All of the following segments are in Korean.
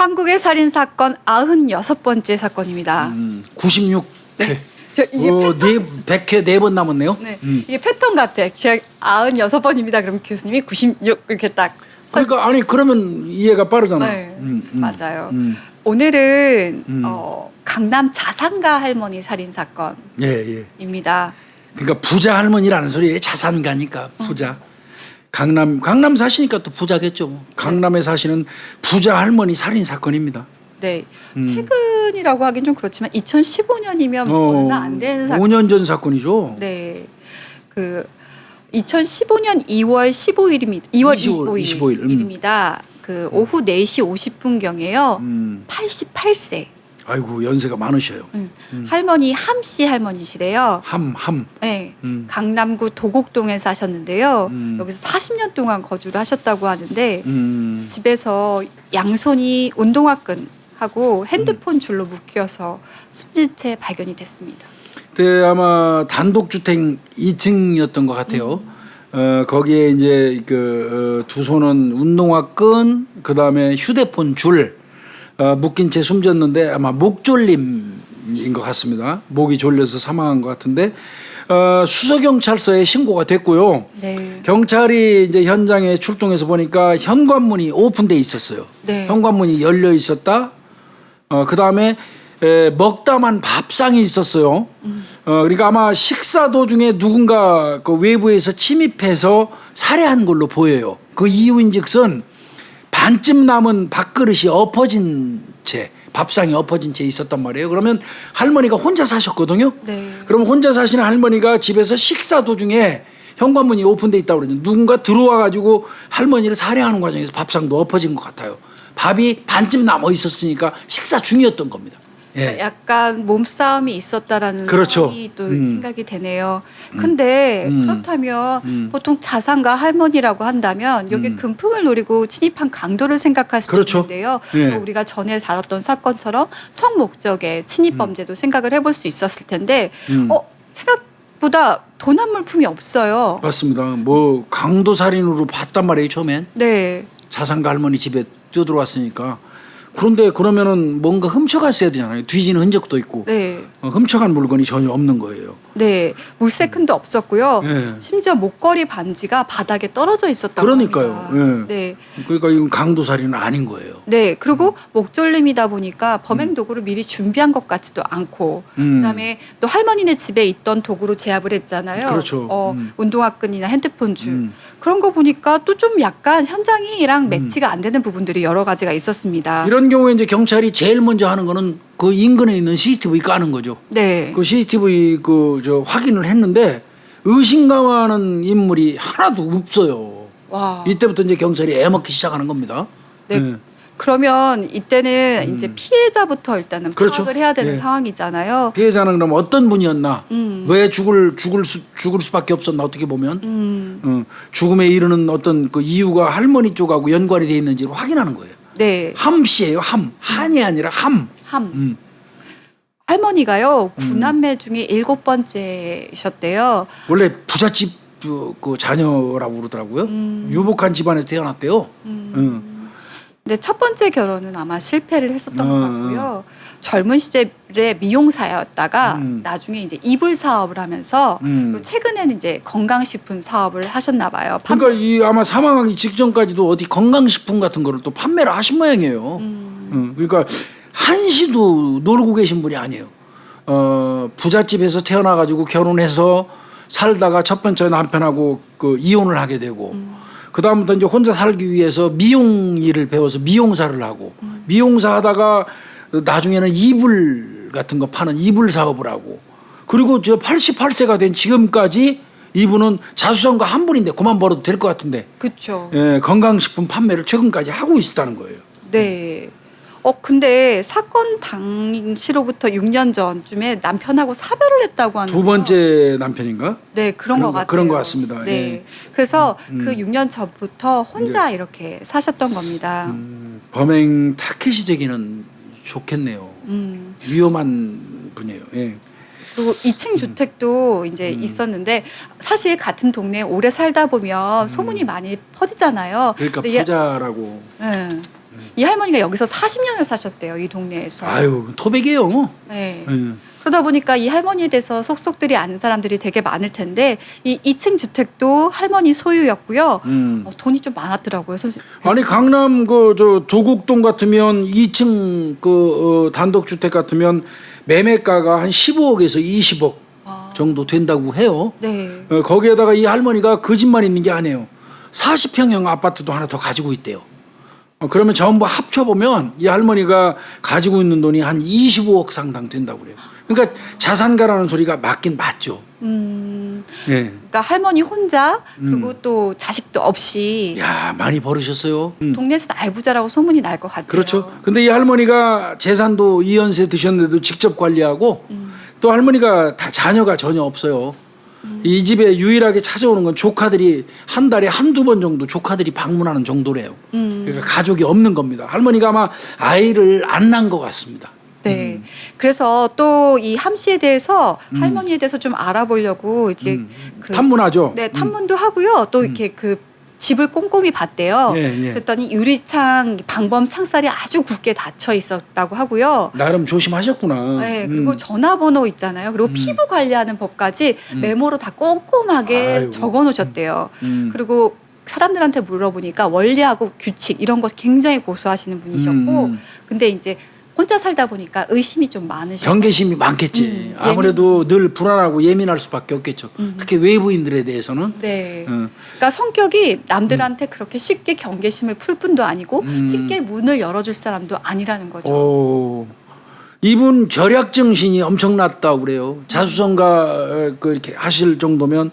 한국의 살인 사건 96번째 사건입니다. 96회. 네. 이게 패턴, 100회 4번 남았네요. 네. 이게 패턴 같아. 제가 96번입니다. 그럼 교수님이 96 이렇게 딱. 그러니까 아니 그러면 이해가 빠르잖아. 네. 맞아요. 오늘은 강남 자산가 할머니 살인 사건입니다. 예. 그러니까 부자 할머니라는 소리에 자산가니까 부자. 강남 사시니까 또 부자겠죠. 뭐. 강남에 사시는 부자 할머니 살인 사건입니다. 네. 최근이라고 하긴 좀 그렇지만 2015년이면 얼마 안 된 사건. 5년 전 사건이죠. 네. 그 2015년 2월 15일입니다. 2월 25일입니다. 그 오후 4시 50분경에요. 88세. 아이고 연세가 많으셔요. 할머니 함씨 할머니시래요. 함. 네. 강남구 도곡동에 사셨는데요. 여기서 40년 동안 거주를 하셨다고 하는데 집에서 양손이 운동화끈하고 핸드폰 줄로 묶여서 숨진 채 발견이 됐습니다. 그때 아마 단독주택 2층이었던 것 같아요. 거기에 이제 두 손은 운동화끈, 그 다음에 휴대폰 줄 묶인 채 숨졌는데 아마 목졸림인 것 같습니다. 목이 졸려서 사망한 것 같은데 수서경찰서에 신고가 됐고요. 네. 경찰이 이제 현장에 출동해서 보니까 현관문이 오픈돼 있었어요. 네. 현관문이 열려 있었다. 그 다음에 먹다만 밥상이 있었어요. 그러니까 아마 식사 도중에 누군가 그 외부에서 침입해서 살해한 걸로 보여요. 그 이유인즉슨 반쯤 남은 밥그릇이 엎어진 채, 밥상이 엎어진 채 있었단 말이에요. 그러면 할머니가 혼자 사셨거든요. 네. 그럼 혼자 사시는 할머니가 집에서 식사 도중에 현관문이 오픈돼 있다고 그러죠. 누군가 들어와 가지고 할머니를 살해하는 과정에서 밥상도 엎어진 것 같아요. 밥이 반쯤 남아 있었으니까 식사 중이었던 겁니다. 예. 약간 몸싸움이 있었다라는 그렇죠. 상황이 또 생각이 되네요. 근데 그렇다면 보통 자산가 할머니라고 한다면 여기 금품을 노리고 침입한 강도를 생각할 수도 그렇죠. 있는데요. 예. 또 우리가 전에 다뤘던 사건처럼 성목적의 침입 범죄도 생각을 해볼 수 있었을 텐데 생각보다 돈 한 물품이 없어요. 맞습니다. 뭐 강도 살인으로 봤단 말이에요 처음엔. 네. 자산가 할머니 집에 뛰어들어왔으니까. 그런데 그러면은 뭔가 훔쳐갔어야 되잖아요. 뒤지는 흔적도 있고. 네. 훔쳐간 물건이 전혀 없는 거예요. 네. 물세큰도 없었고요. 예. 심지어 목걸이 반지가 바닥에 떨어져 있었다고 그러니까요. 합니다. 예. 네. 그러니까 이건 강도 살인은 아닌 거예요. 네. 그리고 목졸림이다 보니까 범행 도구를 미리 준비한 것 같지도 않고 그다음에 또 할머니네 집에 있던 도구로 제압을 했잖아요. 그렇죠. 운동화끈이나 핸드폰 줄. 그런 거 보니까 또 좀 약간 현장이랑 매치가 안 되는 부분들이 여러 가지가 있었습니다. 이런 경우에 이제 경찰이 제일 먼저 하는 거는 그 인근에 있는 CCTV 까는 거죠. 네. 그 CCTV 확인을 했는데 의심가하는 인물이 하나도 없어요. 와. 이때부터 이제 경찰이 애먹기 시작하는 겁니다. 네. 네. 그러면 이때는 이제 피해자부터 일단은 그렇죠. 파악을 해야 되는 예. 상황이잖아요. 피해자는 그럼 어떤 분이었나? 왜 죽을 수밖에 없었나? 어떻게 보면 죽음에 이르는 어떤 그 이유가 할머니 쪽하고 연관이 돼 있는지를 확인하는 거예요. 네. 함 씨예요. 한이 아니라 함. 할머니가요 구남매 중에 7번째셨대요. 원래 부잣집 그 자녀라고 그러더라고요. 유복한 집안에 태어났대요. 근데 첫 번째 결혼은 아마 실패를 했었던 것 같고요. 젊은 시절에 미용사였다가 나중에 이제 이불 사업을 하면서 그리고 최근에는 이제 건강식품 사업을 하셨나 봐요. 그러니까 이 아마 사망하기 직전까지도 어디 건강식품 같은 거를 또 판매를 하신 모양이에요. 그러니까 한시도 놀고 계신 분이 아니에요. 부잣집에서 태어나가지고 결혼해서 살다가 첫 번째 남편하고 그 이혼을 하게 되고 그 다음부터 이제 혼자 살기 위해서 미용 일을 배워서 미용사를 하고 미용사 하다가 나중에는 이불 같은 거 파는 이불 사업을 하고 그리고 저 88세가 된 지금까지 이분은 자수성가 한 분인데 그만 벌어도 될 것 같은데 그렇죠. 예, 건강식품 판매를 최근까지 하고 있었다는 거예요. 네. 근데 사건 당시로부터 6년 전쯤에 남편하고 사별을 했다고 하는 두 번째 남편인가? 네, 그런 것 같아요. 그런 것 같습니다. 네. 예. 그래서 그 6년 전부터 혼자 이렇게 사셨던 겁니다. 범행 타켓이 되기는 좋겠네요. 위험한 분이에요. 예. 그리고 2층 주택도 이제 있었는데 사실 같은 동네에 오래 살다 보면 소문이 많이 퍼지잖아요. 그러니까 근데 부자라고. 네. 이 할머니가 여기서 40년을 사셨대요. 이 동네에서. 아유 토백이에요. 네. 예. 그러다 보니까 이 할머니에 대해서 속속들이 아는 사람들이 되게 많을 텐데 이 2층 주택도 할머니 소유였고요. 돈이 좀 많았더라고요. 아니 강남 그 저 도곡동 같으면 2층 그 단독 주택 같으면 매매가가 한 15억에서 20억 정도 된다고 해요. 네. 거기에다가 이 할머니가 그 집만 있는 게 아니에요. 40평형 아파트도 하나 더 가지고 있대요. 그러면 전부 합쳐보면 이 할머니가 가지고 있는 돈이 한 25억 상당 된다고 그래요. 그러니까 자산가라는 소리가 맞긴 맞죠. 예. 그러니까 할머니 혼자 그리고 또 자식도 없이 야 많이 벌으셨어요. 동네에서 날부자라고 소문이 날 것 같아요. 그렇죠. 근데 이 할머니가 재산도 2연세 드셨는데도 직접 관리하고 또 할머니가 다 자녀가 전혀 없어요. 이 집에 유일하게 찾아오는 건 조카들이 한 달에 한두 번 정도 조카들이 방문하는 정도래요. 그러니까 가족이 없는 겁니다. 할머니가 아마 아이를 안 낳은 것 같습니다. 네. 그래서 또 이 함 씨에 대해서 할머니에 대해서 좀 알아보려고 이제 탐문하죠. 네, 탐문도 하고요. 또 이렇게 그 집을 꼼꼼히 봤대요. 예, 예. 그랬더니 유리창 방범 창살이 아주 굳게 닫혀 있었다고 하고요. 나름 조심하셨구나. 네, 그리고 전화번호 있잖아요. 그리고 피부 관리하는 법까지 메모로 다 꼼꼼하게 아이고. 적어 놓으셨대요. 그리고 사람들한테 물어보니까 원리하고 규칙 이런 거 굉장히 고수하시는 분이셨고 근데 이제 혼자 살다 보니까 의심이 좀 많으셨고 경계심이 많겠지. 아무래도 늘 불안하고 예민할 수밖에 없겠죠. 특히 외부인들에 대해서는. 네. 그러니까 성격이 남들한테 그렇게 쉽게 경계심을 풀 뿐도 아니고 쉽게 문을 열어줄 사람도 아니라는 거죠. 오, 이분 절약 정신이 엄청났다고 그래요. 자수성가 이렇게 하실 정도면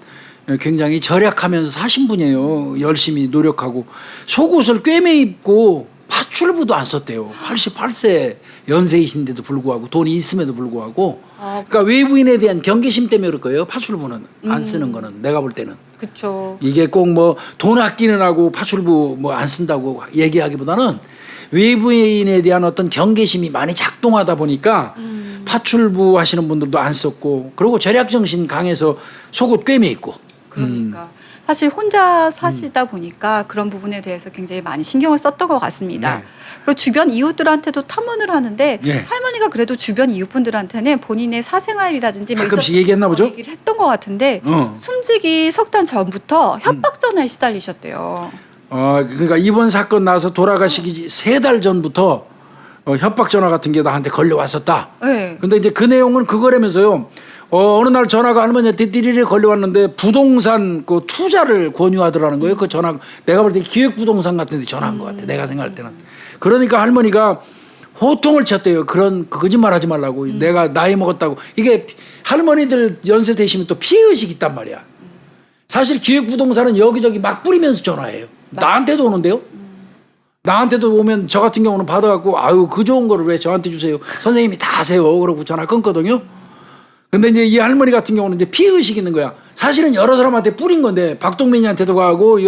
굉장히 절약하면서 사신 분이에요. 열심히 노력하고 속옷을 꿰매 입고 파출부도 안 썼대요. 88세 연세이신데도 불구하고 돈이 있음에도 불구하고 그러니까 외부인에 대한 경계심 때문에 그럴 거예요. 파출부는 안 쓰는 거는 내가 볼 때는 그렇죠. 이게 꼭 뭐 돈 아끼는 하고 파출부 뭐 안 쓴다고 얘기하기보다는 외부인에 대한 어떤 경계심이 많이 작동하다 보니까 파출부 하시는 분들도 안 썼고 그리고 절약 정신 강해서 속옷 꿰매 입고 그러니까 사실 혼자 사시다 보니까 그런 부분에 대해서 굉장히 많이 신경을 썼던 것 같습니다. 네. 그리고 주변 이웃들한테도 탐문을 하는데 네. 할머니가 그래도 주변 이웃분들한테는 본인의 사생활이라든지 뭐 가끔씩 얘기했나 보죠? 얘기를 했던 것 같은데 숨지기 석 달 전부터 협박 전화에 시달리셨대요. 그러니까 이번 사건 나서 돌아가시기 3달 전부터 협박 전화 같은 게 나한테 걸려왔었다. 네. 근데 이제 그 내용은 그거라면서요. 어느 날 전화가 할머니한테 띠리리 걸려왔는데 부동산 그 투자를 권유하더라는 거예요. 그 전화 내가 볼 때 기획부동산 같은 데 전화한 것 같아. 내가 생각할 때는. 그러니까 할머니가 호통을 쳤대요. 그런 거짓말 하지 말라고. 내가 나이 먹었다고. 이게 할머니들 연세 되시면 또 피해의식이 있단 말이야. 사실 기획부동산은 여기저기 막 뿌리면서 전화해요. 나한테도 오는데요. 나한테도 오면 저 같은 경우는 받아갖고 아유 그 좋은 거를 왜 저한테 주세요. 선생님이 다 하세요. 그러고 전화 끊거든요. 근데 이제 이 할머니 같은 경우는 이제 피해의식이 있는 거야. 사실은 여러 사람한테 뿌린 건데 박동민이한테도 가고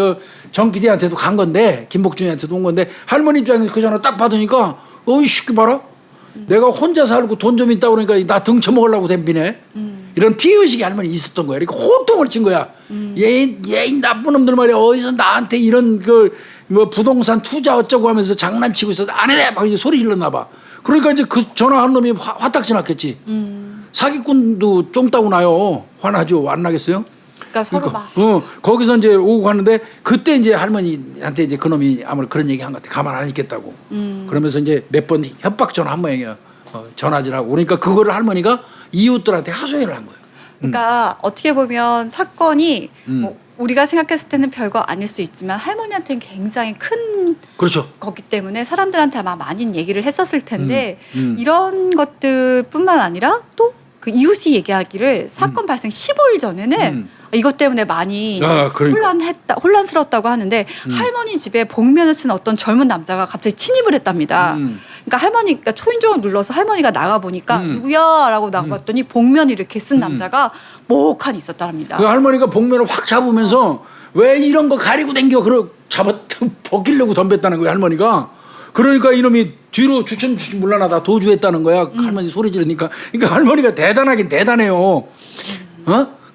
정 PD한테도 간 건데 김복준이한테도 온 건데 할머니 입장에서 그 전화 딱 받으니까 어이 쉽게 봐라. 내가 혼자 살고 돈 좀 있다 그러니까 나 등쳐먹으려고 댐비네. 이런 피해의식이 할머니 있었던 거야. 그러니까 호통을 친 거야. 얘 나쁜 놈들 말이야. 어디서 나한테 이런 뭐 부동산 투자 어쩌고 하면서 장난치고 있어. 안 해! 막 이제 소리 질렀나 봐. 그러니까 이제 그 전화한 놈이 화딱지 났겠지. 사기꾼도 쫑따고 나요. 화나죠. 안 나겠어요? 그러니까 서로 막 거기서 이제 오고 가는데 그때 이제 할머니한테 이제 그놈이 아무래도 그런 얘기 한 것 같아. 가만 안 있겠다고. 그러면서 이제 몇 번 협박 전화 한 모양이야. 전화질하고. 그러니까 그거를 할머니가 이웃들한테 하소연을 한 거예요. 그러니까 어떻게 보면 사건이 뭐 우리가 생각했을 때는 별거 아닐 수 있지만 할머니한테는 굉장히 큰 그렇죠. 거기 때문에 사람들한테 아마 많이 얘기를 했었을 텐데 이런 것들뿐만 아니라 또 그 이웃이 얘기하기를 사건 발생 15일 전에는 이것 때문에 많이 그러니까. 혼란스러웠다고 하는데 할머니 집에 복면을 쓴 어떤 젊은 남자가 갑자기 침입을 했답니다. 그러니까 할머니가 초인종을 눌러서 할머니가 나가 보니까 누구야라고 나가봤더니 복면 이렇게 쓴 남자가 목한 있었답니다. 그 할머니가 복면을 확 잡으면서 왜 이런 거 가리고 댕겨 그러 벗기려고 덤볐다는 거야 할머니가. 그러니까 이놈이 뒤로 주춤 물러나다 도주했다는 거야. 할머니 소리 지르니까. 그러니까 할머니가 대단하긴 대단해요.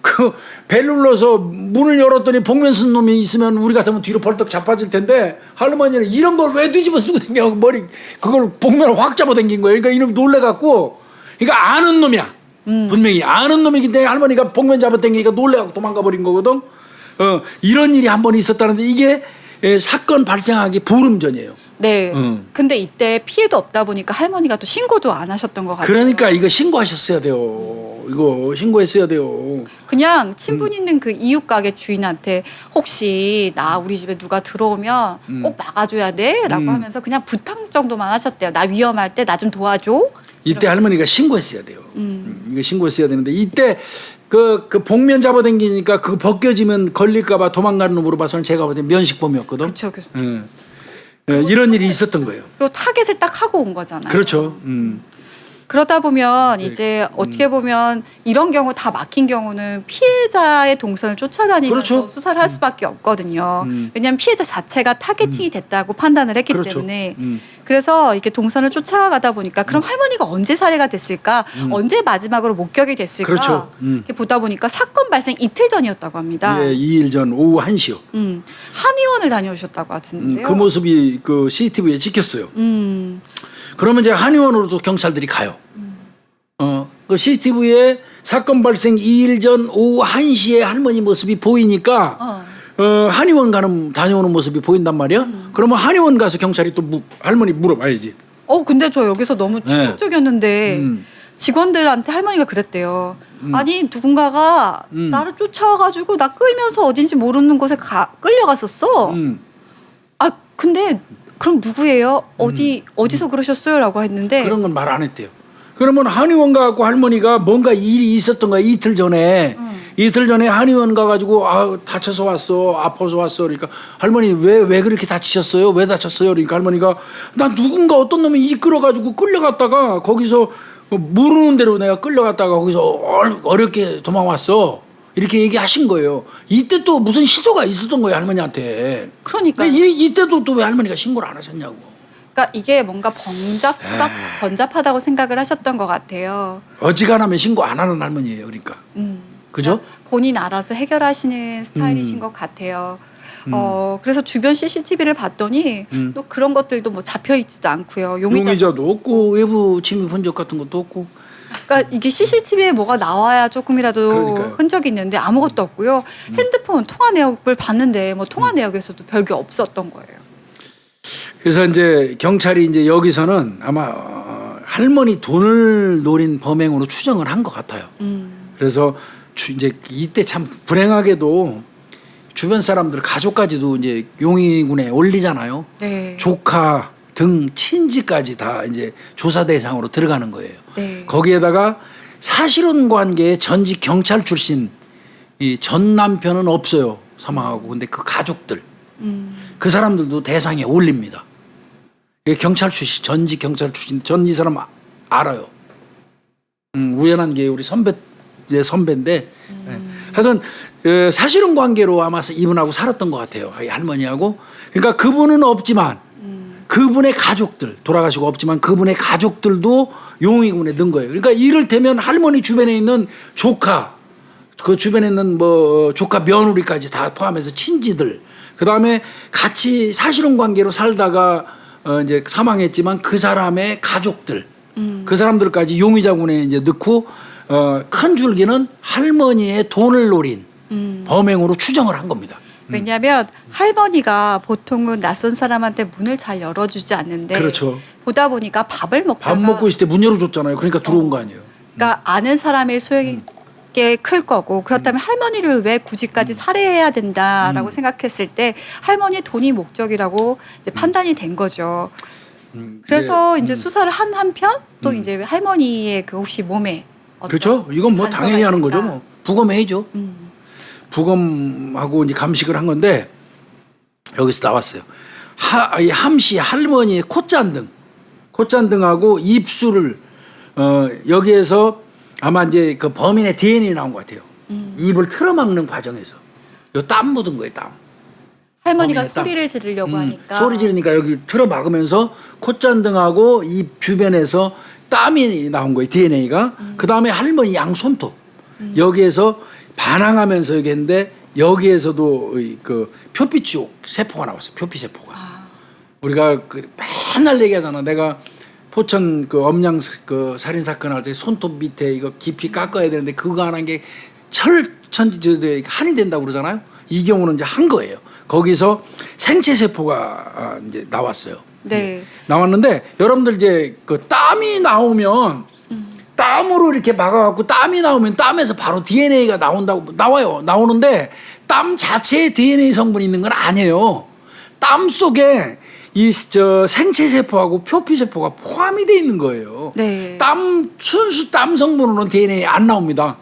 그 벨 눌러서 문을 열었더니 복면 쓴 놈이 있으면 우리 같으면 뒤로 벌떡 자빠질 텐데 할머니는 이런 걸 왜 뒤집어 쓰고 댕겨 머리 그걸 복면을 확 잡아 당긴 거예요. 그러니까 이놈 놀래갖고 그러니까 아는 놈이야. 분명히 아는 놈이기 때문에 할머니가 복면 잡아 당기니까 놀래갖고 도망가 버린 거거든. 이런 일이 한 번 있었다는데 이게 사건 발생하기 보름 전이에요. 네. 근데 이때 피해도 없다 보니까 할머니가 또 신고도 안 하셨던 것 같아요. 그러니까 이거 신고하셨어야 돼요. 이거 신고했어야 돼요. 그냥 친분 있는 그 이웃 가게 주인한테 혹시 나 우리 집에 누가 들어오면 꼭 막아줘야 돼라고 하면서 그냥 부탁 정도만 하셨대요. 나 위험할 때 나 좀 도와줘. 이때 할머니가 신고했어야 돼요. 이거 신고했어야 되는데 이때 그 복면 잡아당기니까 그거 벗겨지면 걸릴까봐 도망가는 놈으로 봐서는 제가 볼 때 면식범이었거든. 그렇죠. 그렇죠. 이런 일이 있었던 거예요. 그리고 타겟을 딱 하고 온 거잖아요. 그렇죠. 그러다 보면 네. 이제 어떻게 보면 이런 경우 다 막힌 경우는 피해자의 동선을 쫓아다니면서 그렇죠. 수사를 할 수밖에 없거든요. 왜냐하면 피해자 자체가 타겟팅이 됐다고 판단을 했기 그렇죠. 때문에 그래서 이렇게 동선을 쫓아가다 보니까 그럼 할머니가 언제 살해가 됐을까? 언제 마지막으로 목격이 됐을까? 그렇죠. 이렇게 보다 보니까 사건 발생 이틀 전이었다고 합니다. 예, 2일 전 오후 1시요. 한의원을 다녀오셨다고 하시는데요. 그 모습이 그 CCTV에 찍혔어요. 그러면 이제 한의원으로도 경찰들이 가요. 그 CCTV에 사건 발생 2일 전 오후 1시에 할머니 모습이 보이니까 한의원 다녀오는 모습이 보인단 말이야. 그러면 한의원 가서 경찰이 또 할머니 물어봐야지. 근데 저 여기서 너무 충격적이었는데 직원들한테 할머니가 그랬대요. 아니 누군가가 나를 쫓아와가지고 나 끌면서 어딘지 모르는 곳에 끌려갔었어. 아 근데 그럼 누구예요? 어디서 그러셨어요? 라고 했는데 그런 건 말 안 했대요. 그러면 한의원 가고 할머니가 뭔가 일이 있었던 거야. 이틀 전에 한의원 가가지고 다쳐서 왔어, 아파서 왔어. 그러니까 할머니 왜 그렇게 다치셨어요? 왜 다쳤어요? 그러니까 할머니가 나 누군가 어떤 놈이 이끌어가지고 끌려갔다가 거기서 모르는 대로 내가 끌려갔다가 거기서 어렵게 도망왔어. 이렇게 얘기하신 거예요. 이때 또 무슨 시도가 있었던 거예요, 할머니한테. 그러니까 이때도 또 왜 할머니가 신고를 안 하셨냐고. 그러니까 이게 뭔가 번잡하다고 생각을 하셨던 것 같아요. 어지간하면 신고 안 하는 할머니예요, 그러니까. 그죠? 본인 알아서 해결하시는 스타일이신 것 같아요. 그래서 주변 CCTV를 봤더니 또 그런 것들도 뭐 잡혀 있지도 않고요. 용의자도 없고 외부 침입 흔적 같은 것도 없고. 그러니까 이게 CCTV에 뭐가 나와야 조금이라도 그러니까요. 흔적이 있는데 아무것도 없고요. 핸드폰 통화 내역을 봤는데 뭐 통화 내역에서도 별게 없었던 거예요. 그래서 이제 경찰이 이제 여기서는 아마 할머니 돈을 노린 범행으로 추정을 한 것 같아요. 그래서 이제 이때 참 불행하게도 주변 사람들 가족까지도 이제 용의군에 올리잖아요. 네. 조카 등 친지까지 다 이제 조사 대상으로 들어가는 거예요. 네. 거기에다가 사실혼 관계의 전직 경찰 출신 이 전 남편은 없어요. 사망하고. 근데 그 가족들 그 사람들도 대상에 올립니다. 경찰 출신 전직 경찰 출신 전 이 사람 알아요. 우연한 게 우리 선배인데 하여튼 사실혼 관계로 아마 이분하고 살았던 것 같아요. 이 할머니하고. 그러니까 그분은 없지만 그분의 가족들 돌아가시고 없지만 그분의 가족들도 용의군에 넣은 거예요. 그러니까 이를테면 할머니 주변에 있는 조카 그 주변에 있는 뭐 조카 며느리까지 다 포함해서 친지들 그다음에 같이 사실혼 관계로 살다가 이제 사망했지만 그 사람의 가족들 그 사람들까지 용의자군에 이제 넣고 큰 줄기는 할머니의 돈을 노린 범행으로 추정을 한 겁니다. 왜냐하면 할머니가 보통은 낯선 사람한테 문을 잘 열어주지 않는데 그렇죠. 보다 보니까 밥을 먹다가 밥 먹고 있을 때 문 열어줬잖아요. 그러니까 들어온 거 아니에요. 그러니까 아는 사람의 소액이 클 거고 그렇다면 할머니를 왜 굳이까지 살해해야 된다라고 생각했을 때 할머니의 돈이 목적이라고 이제 판단이 된 거죠. 그래서 이제 수사를 한 한편 또 이제 할머니의 그 혹시 몸에 어떤 그렇죠. 이건 뭐 단서가 당연히 하는 있을까? 거죠. 뭐 부검해야죠. 부검하고 이제 감식을 한 건데 여기서 나왔어요. 이 함씨 할머니의 콧잔등하고 입술을 여기에서 아마 이제 그 범인의 DNA 나온 것 같아요. 입을 틀어막는 과정에서 요 땀 묻은 거예요. 땀. 할머니가 범인의 땀. 소리를 지르려고 하니까 소리 지르니까 여기 틀어막으면서 콧잔등하고 입 주변에서 땀이 나온 거예요. DNA가. 그 다음에 할머니 양 손톱 여기에서 반항하면서 얘기했는데 여기에서도 그 표피쪽 세포가 나왔어요. 표피 세포가. 우리가 그 맨날 얘기하잖아. 내가 포천 그 엄양 그 살인 사건 할 때 손톱 밑에 이거 깊이 깎아야 되는데 그거 안 한 게 철천지 한이 된다고 그러잖아요. 이 경우는 이제 한 거예요. 거기서 생체 세포가 이제 나왔어요. 네. 나왔는데 여러분들 이제 그 땀이 나오면 땀으로 이렇게 막아갖고 땀이 나오면 땀에서 바로 DNA가 나오는데 땀 자체에 DNA 성분이 있는 건 아니에요. 땀 속에 이 생체 세포하고 표피 세포가 포함이 돼 있는 거예요. 네. 순수 땀 성분으로는 DNA 안 나옵니다.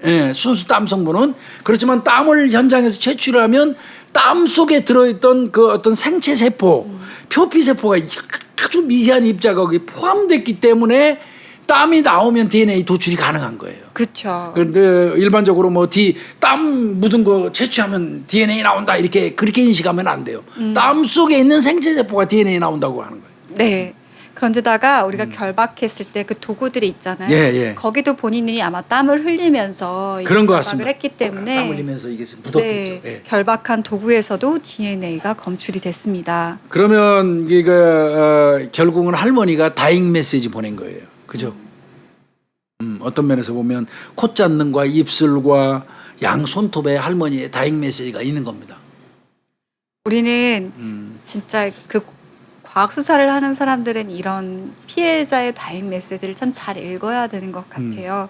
예, 순수 땀 성분은 그렇지만 땀을 현장에서 채취하면 땀 속에 들어있던 그 어떤 생체 세포, 표피 세포가 아주 미세한 입자가 거기 포함됐기 때문에 땀이 나오면 DNA 도출이 가능한 거예요. 그렇죠. 그런데 일반적으로 뭐 땀 묻은 거 채취하면 DNA 나온다 그렇게 인식하면 안 돼요. 땀 속에 있는 생체 세포가 DNA 나온다고 하는 거예요. 네. 그런데다가 우리가 결박했을 때 그 도구들이 있잖아요. 예, 예. 거기도 본인이 아마 땀을 흘리면서 그런 것 결박을 같습니다. 했기 때문에 땀 흘리면서 이게 묻었겠죠. 네, 예. 결박한 도구에서도 DNA가 검출이 됐습니다. 그러면 이게 결국은 할머니가 다잉 메시지 보낸 거예요. 그죠? 어떤 면에서 보면 콧잔등과 입술과 양 손톱에 할머니의 다잉 메시지가 있는 겁니다. 우리는 진짜 그 과학 수사를 하는 사람들은 이런 피해자의 다잉 메시지를 참 잘 읽어야 되는 것 같아요.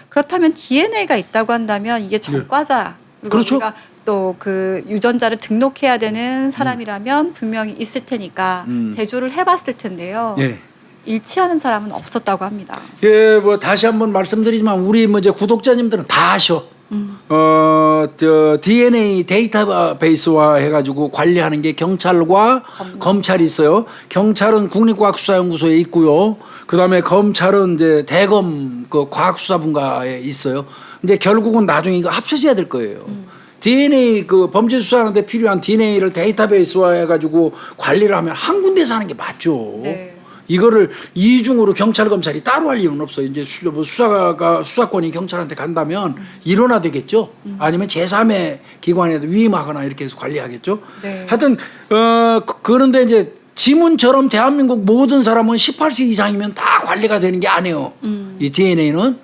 그렇다면 DNA가 있다고 한다면 이게 전과자, 그리고 그렇죠. 우리가 또 그 유전자를 등록해야 되는 사람이라면 분명히 있을 테니까 대조를 해봤을 텐데요. 예. 일치하는 사람은 없었다고 합니다. 예, 뭐 다시 한번 말씀드리지만 우리 뭐 이제 구독자님들은 다 아셔. DNA 데이터베이스화 해가지고 관리하는 게 경찰과 검찰이 있어요. 경찰은 국립과학수사연구소에 있고요. 그 다음에 검찰은 이제 대검 그 과학수사분과에 있어요. 근데 결국은 나중에 이거 합쳐져야 될 거예요. DNA 그 범죄 수사하는데 필요한 DNA를 데이터베이스화 해가지고 관리를 하면 한 군데서 하는 게 맞죠. 네. 이거를 이중으로 경찰 검찰이 따로 할 이유는 없어요. 이제 수사권이 경찰한테 간다면 일원화 되겠죠. 아니면 제3의 기관에 위임하거나 이렇게 해서 관리하겠죠. 네. 하여튼 그런데 이제 지문처럼 대한민국 모든 사람은 18세 이상이면 다 관리가 되는 게 아니에요. 이 DNA는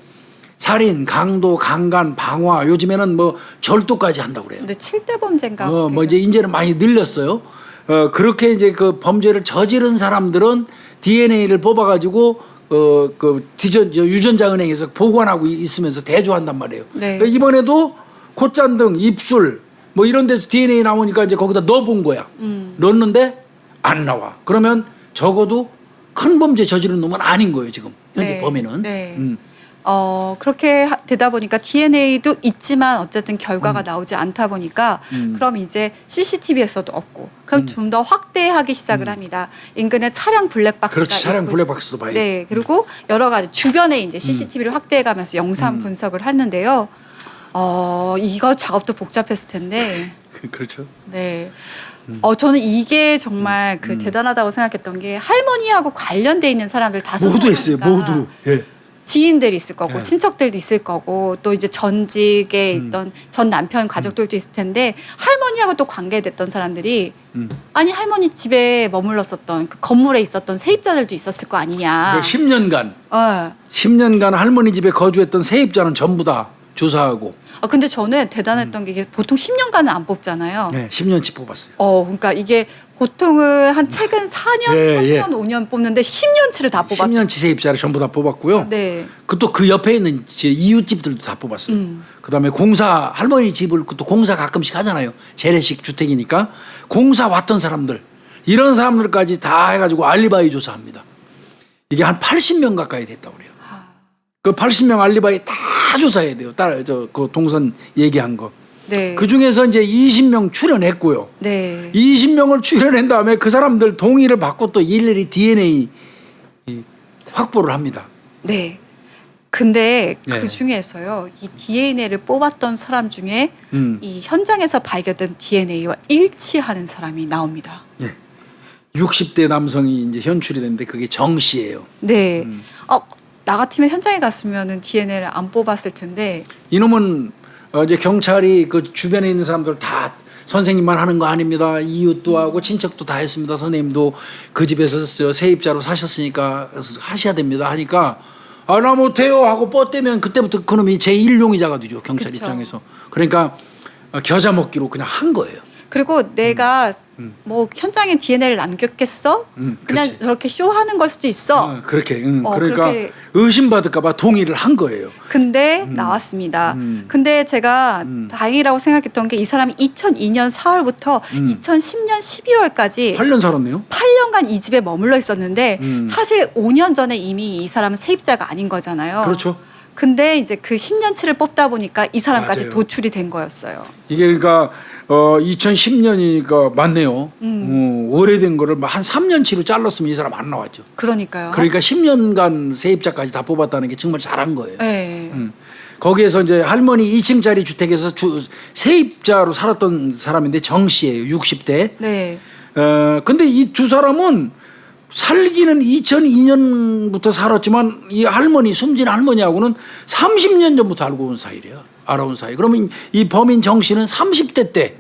살인, 강도, 강간, 방화, 요즘에는 뭐 절도까지 한다고 그래요. 근데 7대 범죄인가? 뭐 이제는 많이 늘렸어요. 그렇게 이제 그 범죄를 저지른 사람들은 DNA를 뽑아가지고 유전자 은행에서 보관하고 있으면서 대조한단 말이에요. 네. 그러니까 이번에도 콧잔등, 입술 뭐 이런 데서 DNA 나오니까 이제 거기다 넣어본 거야. 넣었는데 안 나와. 그러면 적어도 큰 범죄 저지른 놈은 아닌 거예요 지금 현재 네. 범인은. 네. 그렇게 되다 보니까 DNA도 있지만 어쨌든 결과가 나오지 않다 보니까 그럼 이제 CCTV에서도 없고 그럼 좀 더 확대하기 시작을 합니다. 인근에 차량 블랙박스가 그렇지. 차량 있고, 블랙박스도 봐야 돼. 네, 그리고 여러 가지 주변에 이제 CCTV를 확대해가면서 영상 분석을 했는데요. 이거 작업도 복잡했을 텐데. 그렇죠. 네. 저는 이게 정말 그 대단하다고 생각했던 게 할머니하고 관련돼 있는 사람들 다 모두 했어요. 소송하니까 모두. 예. 지인들이 있을 거고 네. 친척들도 있을 거고 또 이제 전직에 있던 전 남편 가족들도 있을 텐데 할머니하고 또 관계됐던 사람들이 아니 할머니 집에 머물렀었던 그 건물에 있었던 세입자들도 있었을 거 아니냐. 10년간 10년간 할머니 집에 거주했던 세입자는 전부 다 조사하고. 근데 저는 대단했던 게 이게 보통 10년간은 안 뽑잖아요. 네, 10년치 뽑았어요. 그러니까 이게 보통은 한 최근 4년, 예, 3년, 5년 뽑는데 10년치를 다 뽑았어요. 10년치 세입자를 전부 다 뽑았고요. 네. 그 옆에 있는 이웃집들도 다 뽑았어요. 그다음에 공사 할머니 집을 또 공사 가끔씩 하잖아요. 재래식 주택이니까 공사 왔던 사람들 이런 사람들까지 다 해가지고 알리바이 조사합니다. 이게 한 80명 가까이 됐다고 그래요. 그 80명 알리바이 다 조사해야 돼요. 그 동선 얘기한 거. 네. 그 중에서 이제 20명 출연했고요. 네. 20명을 출연한 다음에 그 사람들 동의를 받고 또 일일이 DNA 확보를 합니다. 네. 근데 네. 그 중에서요, 이 DNA를 뽑았던 사람 중에 이 현장에서 발견된 DNA와 일치하는 사람이 나옵니다. 60대 남성이 이제 현출이 됐는데 그게 정 씨예요. 네. 나 같으면 현장에 갔으면은 DNA를 안 뽑았을 텐데. 이놈은 이제 경찰이 그 주변에 있는 사람들 다 선생님만 하는 거 아닙니다. 이웃도 하고 친척도 다 했습니다. 선생님도 그 집에서 세입자로 사셨으니까 하셔야 됩니다. 하니까 아, 나 못해요 하고 뻗대면 그때부터 그놈이 제1용의자가 되죠. 경찰 그쵸. 입장에서. 그러니까 겨자 먹기로 그냥 한 거예요. 그리고 내가 뭐 현장에 DNA를 남겼겠어? 그냥 그렇지. 저렇게 쇼하는 걸 수도 있어. 그렇게. 그러니까 그렇게. 의심받을까봐 동의를 한 거예요. 근데 나왔습니다. 근데 제가 다행이라고 생각했던 게 이 사람이 2002년 4월부터 2010년 12월까지 8년 살았네요. 8년간 이 집에 머물러 있었는데 사실 5년 전에 이미 이 사람은 세입자가 아닌 거잖아요. 그렇죠. 근데 이제 그 10년치를 뽑다 보니까 이 사람까지 맞아요. 도출이 된 거였어요. 이게 그러니까 2010년이니까 맞네요. 오래된 거를 한 3년치로 잘랐으면 이 사람 안 나왔죠. 그러니까요. 그러니까 10년간 세입자까지 다 뽑았다는 게 정말 잘한 거예요. 네. 거기에서 이제 할머니 2층짜리 주택에서 세입자로 살았던 사람인데 정 씨예요. 60대. 네. 근데 이 두 사람은 살기는 2002년부터 살았지만 이 할머니 숨진 할머니하고는 30년 전부터 알아온 사이. 그러면 이 범인 정 씨는 30대 때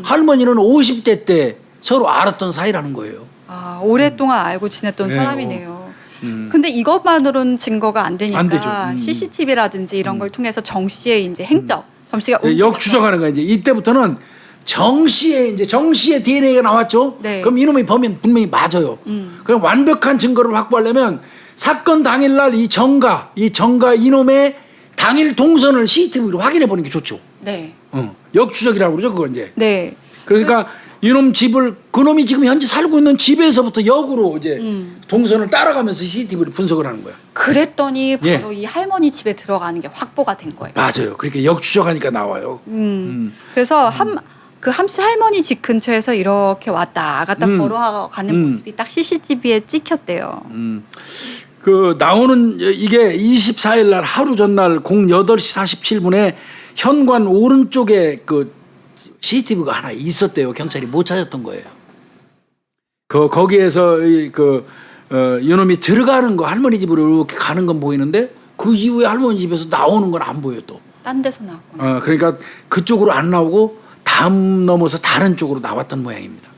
할머니는 50대 때 서로 알았던 사이라는 거예요. 아, 오랫동안 알고 지냈던 네, 사람이네요. 근데 이것만으로는 증거가 안 되니까 안 되죠. CCTV라든지 이런 걸 통해서 정 씨의 이제 행적, 정 씨가 역추적하는 거야. 이제 이때부터는 정 씨의 DNA가 나왔죠. 네. 그럼 이놈이 범인 분명히 맞아요. 그럼 완벽한 증거를 확보하려면 사건 당일날 이 정가 이놈의 당일 동선을 CCTV로 확인해 보는 게 좋죠. 네. 역추적이라고 그러죠, 그거 이제. 네. 그러니까 이놈 집을 그놈이 지금 현재 살고 있는 집에서부터 역으로 이제 동선을 따라가면서 CCTV를 분석을 하는 거야. 그랬더니 바로 이 할머니 집에 들어가는 게 확보가 된 거예요. 맞아요. 그렇게 역추적하니까 나와요. 그래서 그 함씨 할머니 집 근처에서 이렇게 왔다 갔다 걸어가는 모습이 딱 CCTV에 찍혔대요. 그 나오는 이게 24일 날 하루 전날 08시 47분에 현관 오른쪽에 그 CCTV가 하나 있었대요. 경찰이 못 찾았던 거예요. 거기에서 이놈이 들어가는 거 할머니 집으로 이렇게 가는 건 보이는데 그 이후에 할머니 집에서 나오는 건 안 보여 또. 딴 데서 나왔구나. 그러니까 그쪽으로 안 나오고 담 넘어서 다른 쪽으로 나왔던 모양입니다.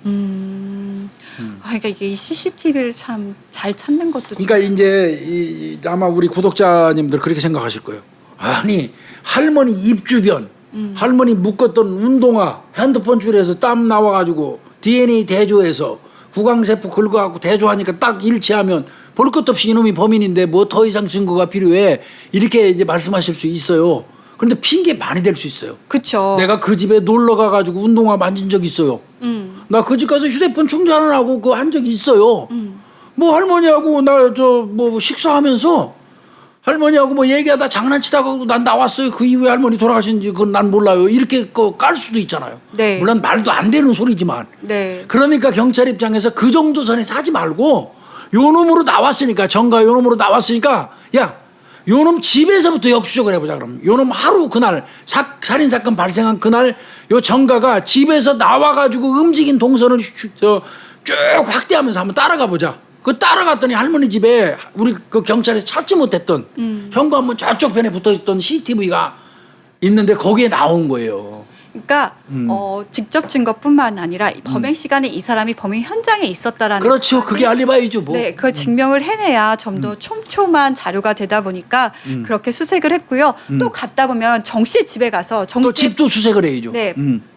그러니까 이게 이 CCTV를 참 잘 찾는 것도. 그러니까 이제 아마 우리 구독자님들 그렇게 생각하실 거예요. 아니 할머니 입 주변, 할머니 묶었던 운동화, 핸드폰 줄에서 땀 나와가지고 DNA 대조해서 구강세포 긁어갖고 대조하니까 딱 일치하면 볼 것 없이 이놈이 범인인데 뭐 더 이상 증거가 필요해 이렇게 이제 말씀하실 수 있어요. 그런데 핑계 많이 될 수 있어요. 그렇죠. 내가 그 집에 놀러 가가지고 운동화 만진 적 있어요. 나 그 집 가서 휴대폰 충전을 하고 그거 한 적이 있어요. 뭐 할머니하고 나 뭐 식사하면서 할머니하고 뭐 얘기하다 장난치다가 난 나왔어요. 그 이후에 할머니 돌아가신지 그건 난 몰라요. 이렇게 깔 수도 있잖아요. 네. 물론 말도 안 되는 소리지만. 네. 그러니까 경찰 입장에서 그 정도 선에서 하지 말고 요 놈으로 나왔으니까 정가 요 놈으로 나왔으니까 야 요놈 집에서부터 역추적을 해보자. 그럼 요놈 하루 그날 살인사건 발생한 그날 요 정가가 집에서 나와가지고 움직인 동선을 쭉 확대하면서 한번 따라가 보자. 그 따라갔더니 할머니 집에 우리 그 경찰에서 찾지 못했던 현관문 저쪽 편에 붙어있던 CCTV가 있는데 거기에 나온 거예요. 그러니까 직접 증거뿐만 아니라 범행 시간에 이 사람이 범행 현장에 있었다라는. 그렇죠. 그게 알리바이죠. 뭐. 네, 그걸 증명을 해내야 좀 더 촘촘한 자료가 되다 보니까 그렇게 수색을 했고요. 또 갔다 보면 정 씨 집에 가서 정 또 씨 집도 수색을 해야죠. 네.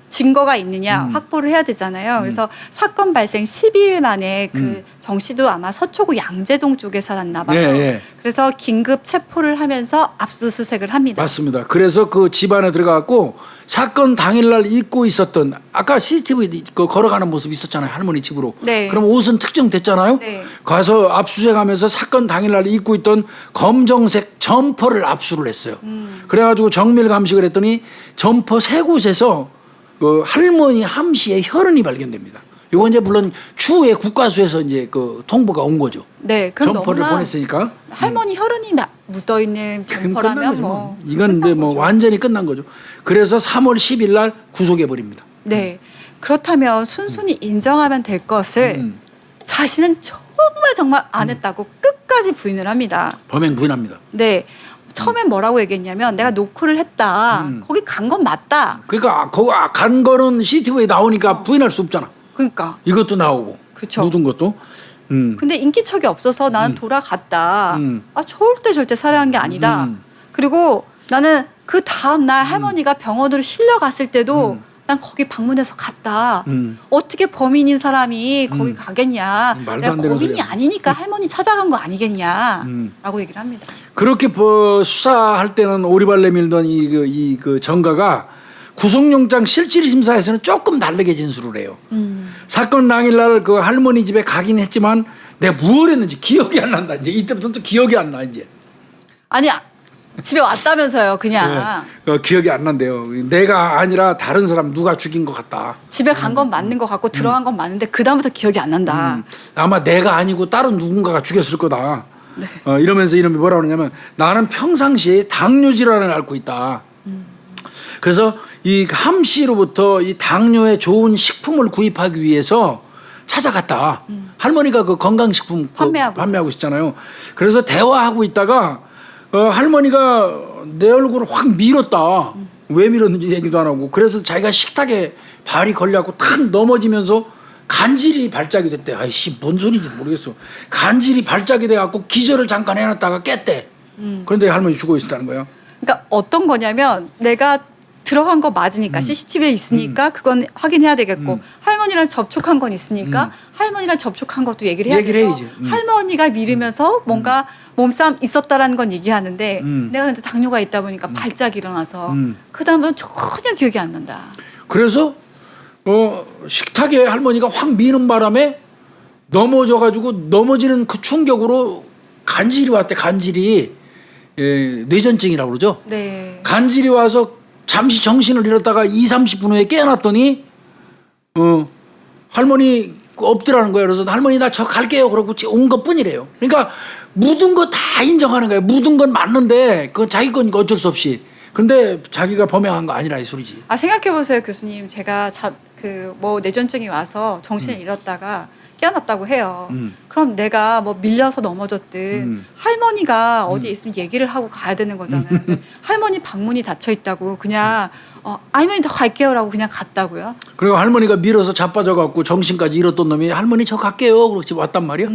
증거가 있느냐 확보를 해야 되잖아요. 그래서 사건 발생 12일 만에 그 정 씨도 아마 서초구 양재동 쪽에 살았나 봐요. 네, 네. 그래서 긴급 체포를 하면서 압수수색을 합니다. 맞습니다. 그래서 그 집 안에 들어갔고 사건 당일날 입고 있었던 아까 CCTV 그 걸어가는 모습 있었잖아요. 할머니 집으로. 네. 그럼 옷은 특정됐잖아요. 네. 가서 압수수색하면서 사건 당일날 입고 있던 검정색 점퍼를 압수를 했어요. 그래가지고 정밀 감식을 했더니 점퍼 세 곳에서 그 할머니 함씨의 혈흔이 발견됩니다. 이거 이제 물론 추후에 국과수에서 이제 그 통보가 온 거죠. 네, 그럼 점퍼를 너무나 보냈으니까. 할머니 혈흔이 묻어 있는 점퍼라면 뭐 이건 이제 뭐 완전히 끝난 거죠. 그래서 3월 10일 날 구속해 버립니다. 네. 그렇다면 순순히 인정하면 될 것을 자신은 정말 안 했다고 끝까지 부인을 합니다. 범행 부인합니다. 네. 처음엔 뭐라고 얘기했냐면 내가 노크를 했다. 거기 간 건 맞다. 그러니까 거기 간 거는 CCTV에 나오니까 부인할 수 없잖아. 그러니까. 이것도 나오고. 그쵸. 묻은 것도. 근데 인기척이 없어서 나는 돌아갔다. 아 절대 살해한 게 아니다. 그리고 나는 그 다음 날 할머니가 병원으로 실려갔을 때도 난 거기 방문해서 갔다. 어떻게 범인인 사람이 거기 가겠냐. 말도 내가 안 되는 범인이 소리야. 아니니까 할머니 찾아간 거 아니겠냐. 라고 얘기를 합니다. 그렇게 수사할 때는 오리발 내밀던 그 전가가 구속영장 실질심사에서는 조금 다르게 진술을 해요. 사건 당일날 그 할머니 집에 가긴 했지만 내가 뭘 했는지 기억이 안 난다. 이제 이때부터 또 기억이 안 나 이제. 아니 집에 왔다면서요 그냥. 네. 기억이 안 난대요. 내가 아니라 다른 사람 누가 죽인 것 같다. 집에 간 건 맞는 것 같고 들어간 건 맞는데 그 다음부터 기억이 안 난다. 아마 내가 아니고 다른 누군가가 죽였을 거다. 네. 이러면서 이놈이 뭐라 그러냐면 나는 평상시에 당뇨 질환을 앓고 있다. 그래서 이 함 씨로부터 이 당뇨에 좋은 식품을 구입하기 위해서 찾아갔다. 할머니가 그 건강식품 판매하고 있었잖아요. 그래서 대화하고 있다가 할머니가 내 얼굴을 확 밀었다. 왜 밀었는지 얘기도 안 하고. 그래서 자기가 식탁에 발이 걸려갖고 탁 넘어지면서 간질이 발작이 됐대. 아이씨 뭔 소리인지 모르겠어. 간질이 발작이 돼갖고 기절을 잠깐 해놨다가 깼대. 그런데 할머니 죽어 있었다는 거야. 그러니까 어떤 거냐면 내가 들어간 거 맞으니까 CCTV에 있으니까 그건 확인해야 되겠고 할머니랑 접촉한 건 있으니까 할머니랑 접촉한 것도 얘기를 해야 돼서 해야지. 할머니가 미루면서 뭔가 몸싸움 있었다라는 건 얘기하는데 내가 근데 당뇨가 있다 보니까 발작이 일어나서 그 다음부터는 전혀 기억이 안 난다. 그래서 식탁에 할머니가 확 미는 바람에 넘어져가지고 넘어지는 그 충격으로 간질이 왔대. 간질이 뇌전증이라고 그러죠. 네. 간질이 와서 잠시 정신을 잃었다가 30분 후에 깨어났더니 할머니 없더라는 거예요. 그래서 할머니 나 저 갈게요. 그러고 온 것뿐이래요. 그러니까 묻은 거 다 인정하는 거예요. 묻은 건 맞는데 그건 자기 거니까 어쩔 수 없이. 근데 자기가 범행한 거 아니라 이 소리지. 아 생각해 보세요, 교수님. 제가 뭐 뇌전증이 와서 정신을 잃었다가 깨어났다고 해요. 그럼 내가 뭐 밀려서 넘어졌든 할머니가 어디에 있으면 얘기를 하고 가야 되는 거잖아요. 할머니 방문이 닫혀 있다고 그냥 할머니 더 갈게요라고 그냥 갔다고요? 그리고 할머니가 밀어서 자빠져갖고 정신까지 잃었던 놈이 할머니 저 갈게요. 그렇게 왔단 말이야.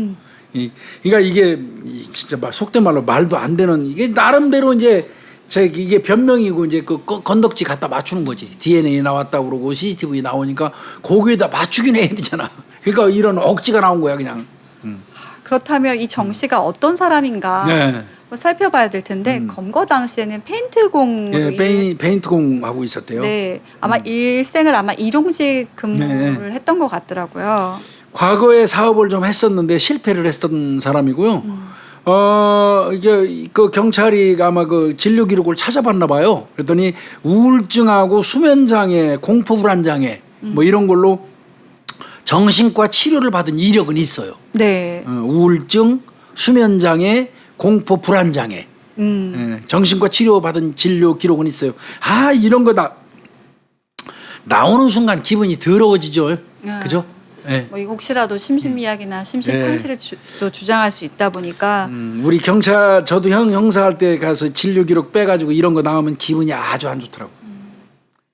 그러니까 이게 진짜 속된 말로 말도 안 되는 이게 나름대로 이제 이게 변명이고 이제 그 건덕지 갖다 맞추는 거지. DNA 나왔다고 그러고 CCTV 나오니까 거기에다 맞추긴 해야 되잖아. 그러니까 이런 억지가 나온 거야 그냥. 그렇다면 이 정 씨가 어떤 사람인가 네. 뭐 살펴봐야 될 텐데 검거 당시에는 페인트공으로 페인트공 하고 있었대요. 네, 아마 일생을 아마 일용직 근무를 했던 것 같더라고요. 과거에 사업을 좀 했었는데 실패를 했던 사람이고요. 이게 그 경찰이 아마 그 진료 기록을 찾아봤나 봐요. 그랬더니 우울증하고 수면장애, 공포불안장애 뭐 이런 걸로 정신과 치료를 받은 이력은 있어요. 네. 우울증, 수면장애, 공포불안장애, 정신과 치료 받은 진료 기록은 있어요. 이런 거 나오는 순간 기분이 더러워지죠. 그죠? 네. 뭐 혹시라도 심신미약이나 심신상실을 또 주장할 수 있다 보니까 우리 경찰 저도 형사할 때 가서 진료 기록 빼가지고 이런 거 나오면 기분이 아주 안 좋더라고.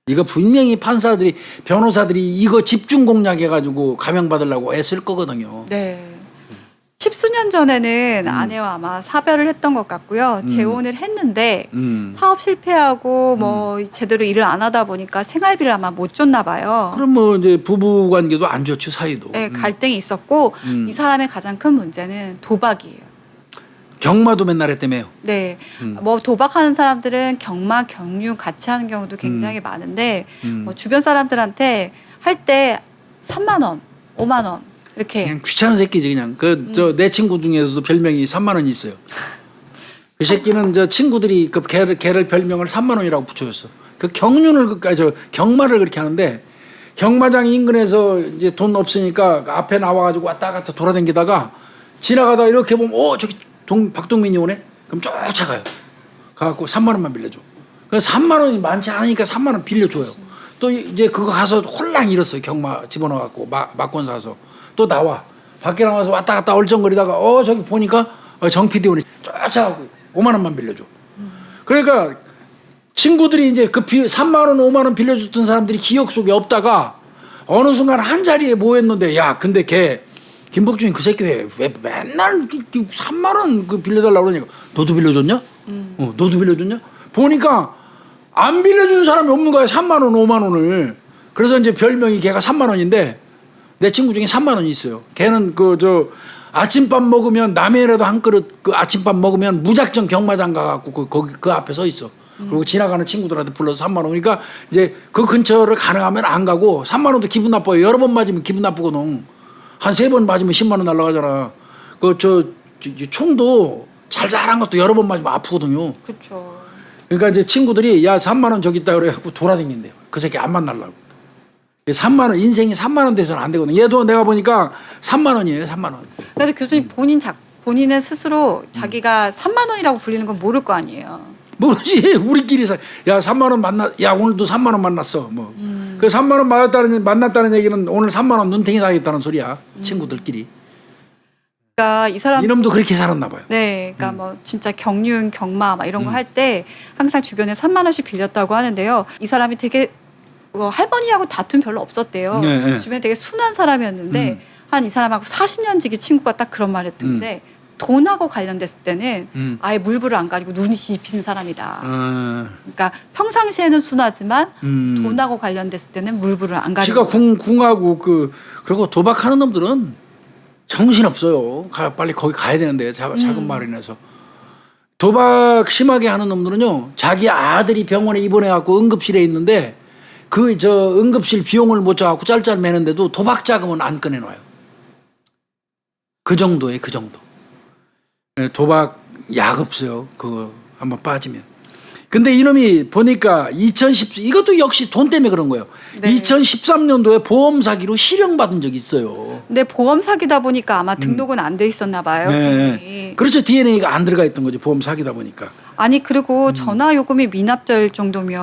이거 분명히 판사들이 변호사들이 이거 집중 공략해가지고 감형받으려고 애쓸 거거든요. 네. 십수년 전에는 아내와 아마 사별을 했던 것 같고요. 재혼을 했는데 사업 실패하고 뭐 제대로 일을 안 하다 보니까 생활비를 아마 못 줬나 봐요. 그럼 뭐 이제 부부 관계도 안 좋죠, 사이도. 네, 갈등이 있었고 이 사람의 가장 큰 문제는 도박이에요. 경마도 맨날 했다며요. 네, 뭐 도박하는 사람들은 경마, 경유 같이 하는 경우도 굉장히 많은데 뭐 주변 사람들한테 할 때 3만 원, 5만 원 이렇게 그냥 귀찮은 새끼지 그냥. 내 친구 중에서도 별명이 3만 원이 있어요. 그 새끼는 저 친구들이 그 걔를 별명을 3만 원이라고 붙여줬어. 그 경륜을 경마를 그렇게 하는데 경마장 인근에서 이제 돈 없으니까 앞에 나와가지고 왔다 갔다 돌아다니다가 지나가다 이렇게 보면 저기 박동민이 오네. 그럼 쫓아가요. 가갖고 3만 원만 빌려줘. 그 3만 원이 많지 않으니까 3만 원 빌려줘요. 또 이제 그거 가서 홀랑 잃었어요. 경마 집어넣어갖고 막권 사서. 또 나와. 밖에 나와서 왔다 갔다 얼쩡거리다가 저기 보니까 정 PD 오네. 쫓아가고 5만 원만 빌려줘. 그러니까 친구들이 이제 그 3만 원, 5만 원 빌려줬던 사람들이 기억 속에 없다가 어느 순간 한 자리에 모였는데 야, 근데 걔 김복준이 그 새끼 왜 맨날 3만 원 그 빌려달라고 그러니까 너도 빌려줬냐? 너도 빌려줬냐? 보니까 안 빌려준 사람이 없는 거야. 3만 원, 5만 원을. 그래서 이제 별명이 걔가 3만 원인데 내 친구 중에 3만 원이 있어요. 걔는 아침밥 먹으면 남해라도 한 그릇 그 아침밥 먹으면 무작정 경마장 가갖고 거기 그 앞에 서 있어. 그리고 지나가는 친구들한테 불러서 3만 원. 그러니까 이제 그 근처를 가능하면 안 가고 3만 원도 기분 나빠요. 여러 번 맞으면 기분 나쁘거든. 한 3번 맞으면 10만 원 날라가잖아. 총도 잘잘한 것도 여러 번 맞으면 아프거든요. 그렇죠. 그러니까 이제 친구들이 야 3만 원 저기 있다 그래갖고 돌아다닌대요. 그 새끼 안 만나려고. 3만 원 인생이 3만 원 돼서는 안 되거든. 얘도 내가 보니까 3만 원이에요. 3만 원. 근데 교수님 본인은 스스로 자기가 3만 원이라고 불리는 건 모를 거 아니에요. 모르지. 우리끼리 야 3만 원 야 오늘도 3만 원 만났어. 뭐. 그 3만 원 만났다는 얘기는 오늘 3만 원 눈탱이 사겠다는 소리야. 친구들끼리. 그러니까 이 사람 이놈도 그렇게 살았나 봐요. 네, 그러니까 뭐 진짜 경륜, 경마 막 이런 거 할 때 항상 주변에 3만 원씩 빌렸다고 하는데요. 이 사람이 되게 할머니하고 다툼 별로 없었대요. 네. 주변에 되게 순한 사람이었는데 한 이 사람하고 40년 지기 친구가 딱 그런 말 했던데 돈하고 관련됐을 때는 아예 물불을 안 가리고 눈이 뒤집히는 사람이다. 그러니까 평상시에는 순하지만 돈하고 관련됐을 때는 물불을 안 가리고. 지가 궁하고 그리고 도박하는 놈들은 정신 없어요. 빨리 거기 가야 되는데 작은 마을이라서. 도박 심하게 하는 놈들은요. 자기 아들이 병원에 입원해갖고 응급실에 있는데 응급실 비용을 못 줘갖고 짤짤 매는데도 도박 자금은 안 꺼내놔요. 그 정도에 그 정도. 도박 약 없어요. 그거 한번 빠지면. 근데 이놈이 보니까 이것도 역시 돈 때문에 그런 거예요. 네. 2013년도에 보험 사기로 실형받은 적이 있어요. 근데 보험 사기다 보니까 아마 등록은 안 돼 있었나 봐요. 네. 그렇죠. DNA가 안 들어가 있던 거지. 보험 사기다 보니까. 아니 그리고 전화 요금이 미납될 정도면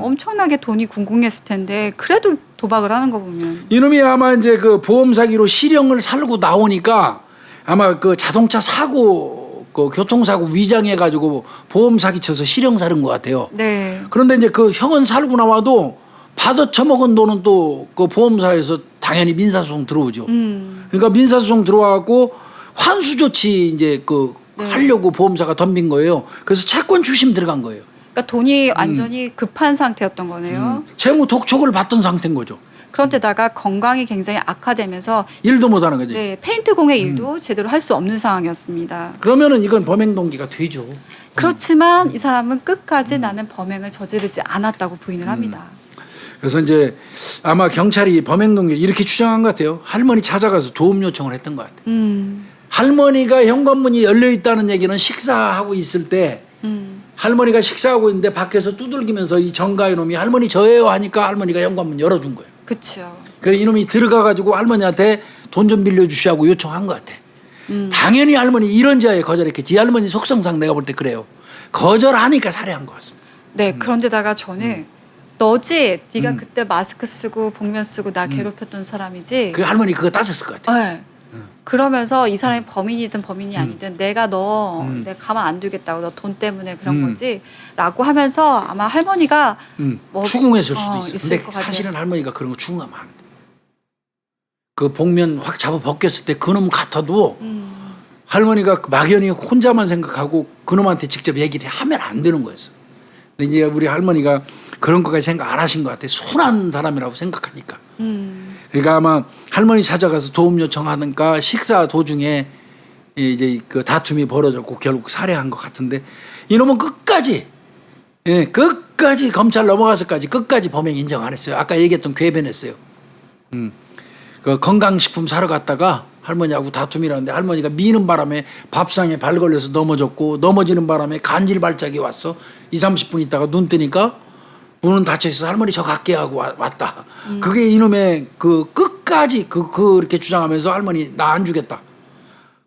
엄청나게 돈이 궁궁했을 텐데 그래도 도박을 하는 거 보면 이놈이 아마 이제 그 보험 사기로 실형을 살고 나오니까 아마 그 자동차 사고 교통사고 위장해가지고 보험 사기 쳐서 실형 살은 것 같아요. 네. 그런데 이제 그 형은 살고 나와도 받아 처먹은 돈은 또 그 보험사에서 당연히 민사소송 들어오죠. 그러니까 민사소송 들어와갖고 환수 조치 이제 네. 하려고 보험사가 덤빈 거예요. 그래서 채권 주심 들어간 거예요. 그러니까 돈이 완전히 급한 상태였던 거네요. 채무 독촉을 받던 상태인 거죠. 그런데다가 건강이 굉장히 악화되면서 일도 못하는 거지. 네, 페인트 공의 일도 제대로 할 수 없는 상황이었습니다. 그러면은 이건 범행 동기가 되죠. 그렇지만 이 사람은 끝까지 나는 범행을 저지르지 않았다고 부인을 합니다. 그래서 이제 아마 경찰이 범행 동기 이렇게 추정한 것 같아요. 할머니 찾아가서 도움 요청을 했던 것 같아요. 할머니가 현관문이 열려 있다는 얘기는 식사하고 있을 때 할머니가 식사하고 있는데 밖에서 두들기면서 이 정가의 놈이 할머니 저예요 하니까 할머니가 현관문 열어준 거예요. 그렇죠. 그래서 이놈이 들어가가지고 할머니한테 돈 좀 빌려주시라고 요청한 것 같아. 당연히 할머니 이런 지하에 거절했겠지. 이 할머니 속성상 내가 볼 때 그래요. 거절하니까 살해한 것 같습니다. 네, 그런데다가 저는 너지 네가 그때 마스크 쓰고 복면 쓰고 나 괴롭혔던 사람이지. 그 할머니 그거 따졌을 것 같아. 네. 그러면서 이 사람이 범인이든 범인이 아니든 내가 내가 가만 안 두겠다고 너 돈 때문에 그런 거지 라고 하면서 아마 할머니가 추궁했을 수도 있어요. 있을 근데 것 같아요. 사실은 할머니가 그런 거 추궁하면 안 돼. 그 복면 확 잡아 벗겼을 때 그놈 같아도 할머니가 막연히 혼자만 생각하고 그놈한테 직접 얘기를 하면 안 되는 거였어. 근데 이제 우리 할머니가 그런 것까지 생각 안 하신 것 같아. 순한 사람이라고 생각하니까. 그러니까 아마 할머니 찾아가서 도움 요청하는가 식사 도중에 이제 그 다툼이 벌어졌고 결국 살해한 것 같은데 이놈은 끝까지 검찰 넘어가서까지 끝까지 범행 인정 안 했어요. 아까 얘기했던 궤변했어요. 그 건강식품 사러 갔다가 할머니하고 다툼이라는데 할머니가 미는 바람에 밥상에 발 걸려서 넘어졌고 넘어지는 바람에 간질 발작이 왔어. 20-30분 있다가 눈 뜨니까 문은 닫혀 있어서 할머니 저 갈게 하고 왔다. 그게 이놈의 그 끝까지 그렇게 주장하면서 할머니 나 안 주겠다.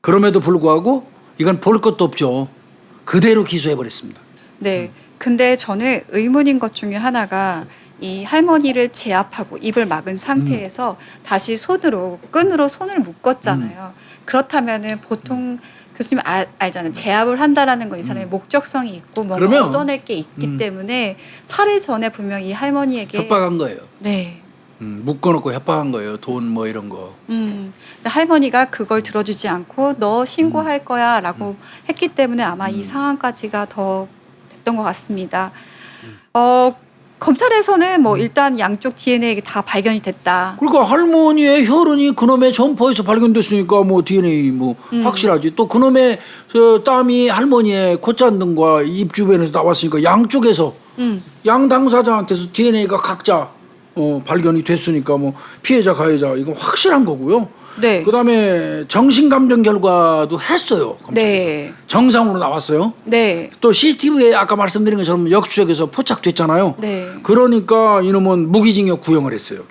그럼에도 불구하고 이건 볼 것도 없죠. 그대로 기소해버렸습니다. 네. 근데 저는 의문인 것 중에 하나가 이 할머니를 제압하고 입을 막은 상태에서 다시 끈으로 손을 묶었잖아요. 그렇다면은 보통 교수님 알잖아요. 제압을 한다라는 건 이 사람의 목적성이 있고 뭔가 그러면, 얻어낼 게 있기 때문에 살해 전에 분명히 이 할머니에게 협박한 거예요. 네. 묶어놓고 협박한 거예요. 돈 뭐 이런 거. 근데 할머니가 그걸 들어주지 않고 너 신고할 거야라고 했기 때문에 아마 이 상황까지가 더 됐던 것 같습니다. 검찰에서는 뭐 일단 양쪽 DNA 다 발견이 됐다. 그러니까 할머니의 혈흔이 그놈의 점퍼에서 발견됐으니까 뭐 DNA 뭐 확실하지. 또 그놈의 땀이 할머니의 콧잔등과 입 주변에서 나왔으니까 양쪽에서 양 당사자한테서 DNA가 각자 발견이 됐으니까 뭐 피해자 가해자 이건 확실한 거고요. 네. 그다음에 정신감정 결과도 했어요. 검찰에서. 네. 정상으로 나왔어요. 네. 또 CCTV에 아까 말씀드린 것처럼 역추적에서 포착됐잖아요. 네. 그러니까 이놈은 무기징역 구형을 했어요.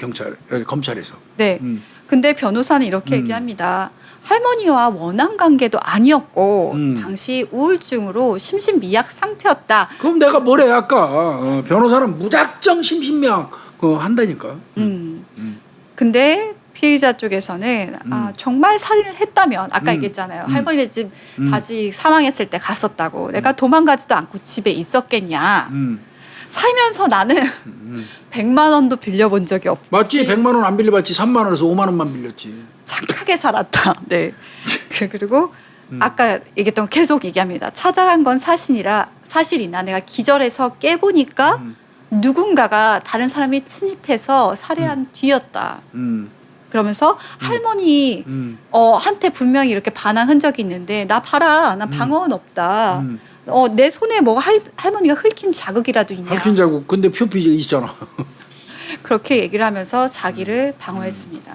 검찰에서. 네. 근데 변호사는 이렇게 얘기합니다. 할머니와 원한 관계도 아니었고 당시 우울증으로 심신미약 상태였다. 그럼 내가 뭐래 아까 변호사는 무작정 심신미약 한다니까. 근데 피해자 쪽에서는 정말 살인을 했다면 아까 얘기했잖아요. 할머니 집 다시 사망했을 때 갔었다고. 내가 도망가지도 않고 집에 있었겠냐. 살면서 나는 100만 원도 빌려본 적이 없지. 맞지? 100만 원 안 빌려봤지. 3만 원에서 5만 원만 빌렸지. 착하게 살았다. 네. 그리고 아까 얘기했던 거 계속 얘기합니다. 찾아간 건 사실이나 내가 기절해서 깨보니까 누군가가 다른 사람이 침입해서 살해한 뒤였다. 그러면서 할머니 한테 분명히 이렇게 반항 흔적이 있는데 나 봐라. 나 방어는 없다. 내 손에 뭐 할머니가 훑힌 자국이라도 있냐. 핥힌 자국. 근데 표피 있잖아. 그렇게 얘기를 하면서 자기를 방어했습니다.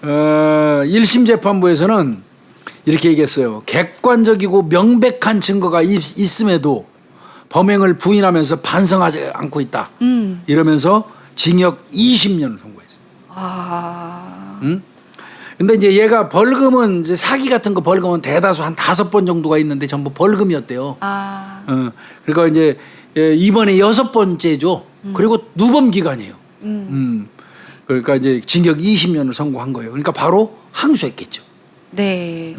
1심 재판부에서는 이렇게 얘기했어요. 객관적이고 명백한 증거가 있음에도 범행을 부인하면서 반성하지 않고 있다. 이러면서 징역 20년을 선고했어요. 근데 이제 얘가 벌금은 이제 사기 같은 거 벌금은 대다수 한 5번 정도가 있는데 전부 벌금이었대요. 그러니까 이제 이번에 6번째죠. 그리고 누범 기간이에요. 그러니까 이제 징역 20년을 선고한 거예요. 그러니까 바로 항소했겠죠. 네.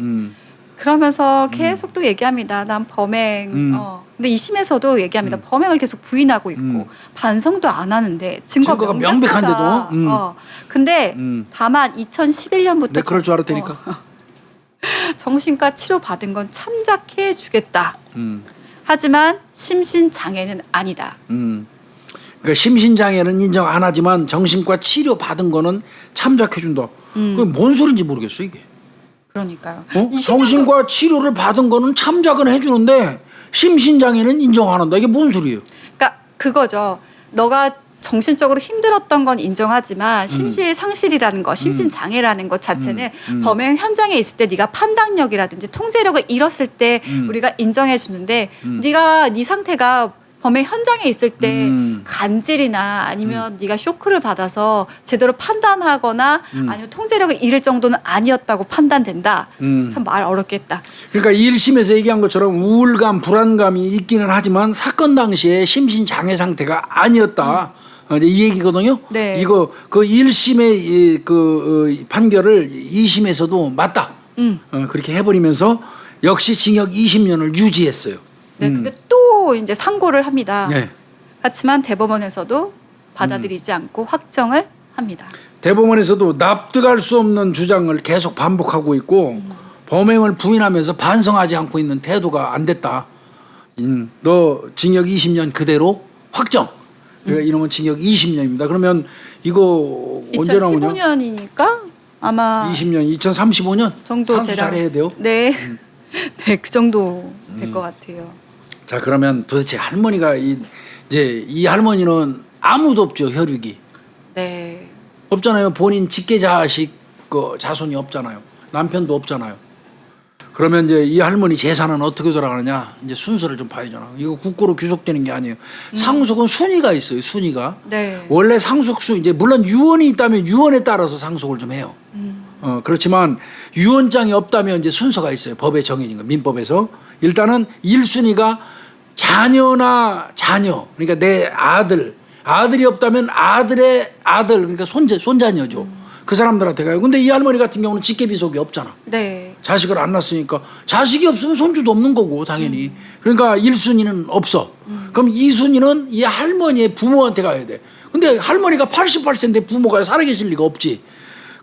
그러면서 계속 또 얘기합니다. 난 범행. 근데 2심에서도 얘기합니다. 범행을 계속 부인하고 있고 반성도 안 하는데 증거가 명백한데도. 근데 다만 2011년부터 내 그럴 줄 알았다니까. 정신과 치료 받은 건 참작해 주겠다. 하지만 심신 장애는 아니다. 그러니까 심신 장애는 인정 안 하지만 정신과 치료 받은 거는 참작해 준다. 그게 뭔 소리인지 모르겠어 이게. 그러니까요. 정신과 치료를 받은 거는 참작은 해주는데 심신장애는 인정 안 한다. 이게 뭔 소리예요? 그러니까 그거죠. 너가 정신적으로 힘들었던 건 인정하지만 심신의 상실이라는 거, 심신 장애라는 것 자체는 범행 현장에 있을 때 네가 판단력이라든지 통제력을 잃었을 때 우리가 인정해 주는데 네가 네 상태가 범행 현장에 있을 때 간질이나 아니면 네가 쇼크를 받아서 제대로 판단하거나 아니면 통제력을 잃을 정도는 아니었다고 판단된다. 참 말 어렵겠다. 그러니까 1심에서 얘기한 것처럼 우울감, 불안감이 있기는 하지만 사건 당시에 심신 장애 상태가 아니었다. 이제 이 얘기거든요. 네. 이거 그 1심의 그 판결을 2심에서도 맞다. 그렇게 해버리면서 역시 징역 20년을 유지했어요. 네, 근데 또 이제 상고를 합니다. 네. 그렇지만 대법원에서도 받아들이지 않고 확정을 합니다. 대법원에서도 납득할 수 없는 주장을 계속 반복하고 있고 범행을 부인하면서 반성하지 않고 있는 태도가 안 됐다. 너 징역 20년 그대로 확정. 그러니까 이놈은 징역 20년입니다. 그러면 이거 언제 나오냐? 2015년이니까 아마 20년, 2035년 정도 상수 잘해야 돼요. 네, 네, 그 정도 될 것 같아요. 자, 그러면 도대체 할머니가 이제 이 할머니는 아무도 없죠, 혈육이. 네. 없잖아요. 본인 직계 자식 그 자손이 없잖아요. 남편도 없잖아요. 그러면 이제 이 할머니 재산은 어떻게 돌아가느냐? 이제 순서를 좀 봐야잖아. 이거 국고로 귀속되는 게 아니에요. 상속은 순위가 있어요. 순위가. 네. 원래 상속수 이제 물론 유언이 있다면 유언에 따라서 상속을 좀 해요. 그렇지만 유언장이 없다면 이제 순서가 있어요. 법에 정해진 거 민법에서. 일단은 1순위가 자녀나 자녀. 그러니까 내 아들이 없다면 아들의 아들 그러니까 손자녀죠. 그 사람들한테 가요. 근데 이 할머니 같은 경우는 직계비속이 없잖아. 네. 자식을 안 낳았으니까 자식이 없으면 손주도 없는 거고 당연히. 그러니까 1순위는 없어. 그럼 2순위는 이 할머니의 부모한테 가야 돼. 근데 할머니가 88세인데 부모가 살아계실 리가 없지.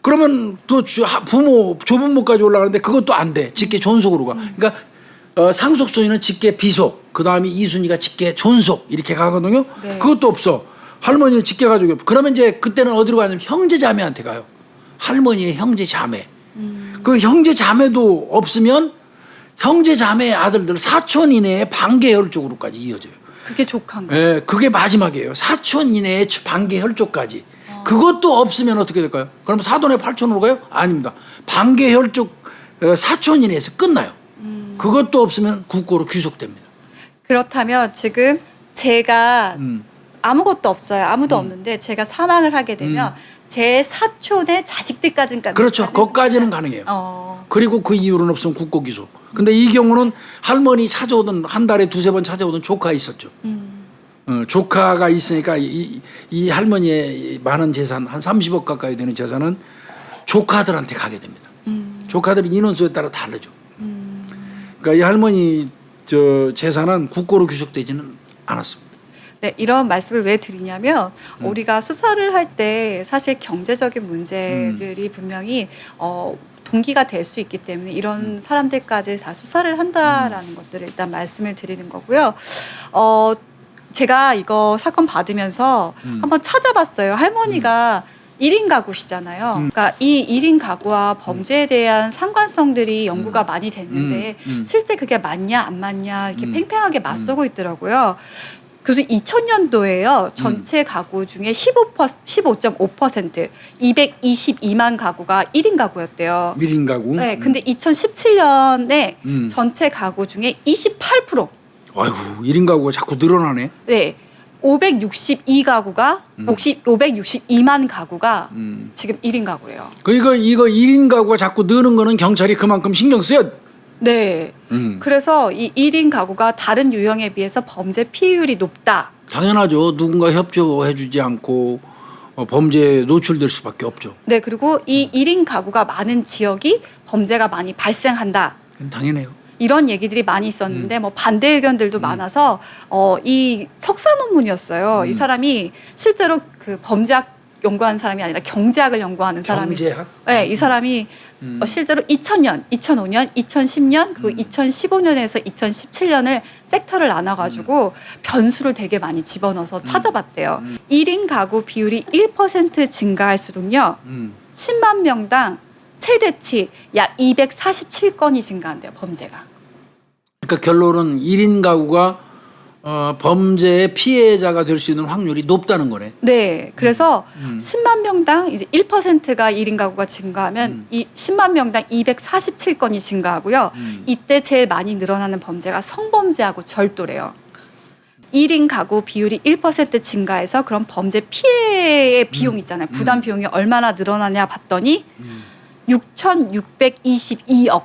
그러면 또 부모 조부모까지 올라가는데 그것도 안 돼. 직계 존속으로 가. 그러니까 상속순위는 직계 비속, 그 다음에 2순위가 직계 존속 이렇게 가거든요. 네. 그것도 그것도 없어. 할머니는 직계 가족이 없어. 그러면 이제 그때는 어디로 가냐면 형제 자매한테 가요. 할머니의 형제 자매. 그 형제 자매도 없으면 형제 자매의 아들들 사촌 이내의 반계혈 쪽으로까지 이어져요. 그게 조카인가? 예, 그게 마지막이에요. 사촌 이내의 반계혈 쪽까지. 그것도 없으면 어떻게 될까요? 그럼 사돈의 팔촌으로 가요? 아닙니다. 반계혈 쪽 사촌 이내에서 끝나요. 그것도 없으면 국고로 귀속됩니다. 그렇다면 지금 제가 아무것도 없어요. 아무도 없는데 제가 사망을 하게 되면 제 사촌의 자식들까지는 그렇죠. 거기까지는 가능해요. 어. 그리고 그 이유는 없으면 국고 귀속. 근데 이 경우는 할머니 찾아오던 한 달에 두세 번 찾아오던 조카 있었죠. 조카가 있으니까 이 할머니의 많은 재산 한 30억 가까이 되는 재산은 조카들한테 가게 됩니다. 조카들이 인원수에 따라 다르죠. 그러니까 이 할머니 재산은 국고로 귀속되지는 않았습니다. 네, 이런 말씀을 왜 드리냐면 우리가 수사를 할 때 사실 경제적인 문제들이 분명히 동기가 될 수 있기 때문에 이런 사람들까지 다 수사를 한다라는 것들을 일단 말씀을 드리는 거고요. 제가 이거 사건 받으면서 한번 찾아봤어요. 할머니가 1인 가구시잖아요. 그러니까 이 1인 가구와 범죄에 대한 상관성들이 연구가 많이 됐는데 실제 그게 맞냐 안 맞냐 이렇게 팽팽하게 맞서고 있더라고요. 그래서 2000년도에요. 전체 가구 중에 15.5% 222만 가구가 1인 가구였대요. 1인 가구? 네, 근데 2017년에 전체 가구 중에 28%. 아이고, 1인 가구가 자꾸 늘어나네. 네. 562가구가 562만 가구가 지금 1인 가구래요. 이거 1인 가구가 자꾸 느는 거는 경찰이 그만큼 신경 써야. 네. 그래서 이 1인 가구가 다른 유형에 비해서 범죄 피해율이 높다. 당연하죠. 누군가 협조해주지 않고 범죄에 노출될 수밖에 없죠. 네. 그리고 이 1인 가구가 많은 지역이 범죄가 많이 발생한다. 그건 당연해요. 이런 얘기들이 많이 있었는데 뭐 반대 의견들도 많아서 이 석사 논문이었어요. 이 사람이 실제로 그 범죄학 연구하는 사람이 아니라 경제학을 연구하는 사람이. 경제학? 네, 이 사람이 실제로 2000년, 2005년, 2010년 그리고 2015년에서 2017년을 섹터를 나눠가지고 변수를 되게 많이 집어넣어서 찾아봤대요. 1인 가구 비율이 1% 증가할수록요. 10만 명당 최대치 약 247건이 증가한대요. 범죄가. 그러니까 결론은 1인 가구가 범죄의 피해자가 될 수 있는 확률이 높다는 거네. 네. 그래서 10만 명당 이제 1%가 1인 가구가 증가하면 이 10만 명당 247건이 증가하고요. 이때 제일 많이 늘어나는 범죄가 성범죄하고 절도래요. 1인 가구 비율이 1% 증가해서 그런 범죄 피해의 비용 있잖아요. 부담 비용이 얼마나 늘어나냐 봤더니 6,622억.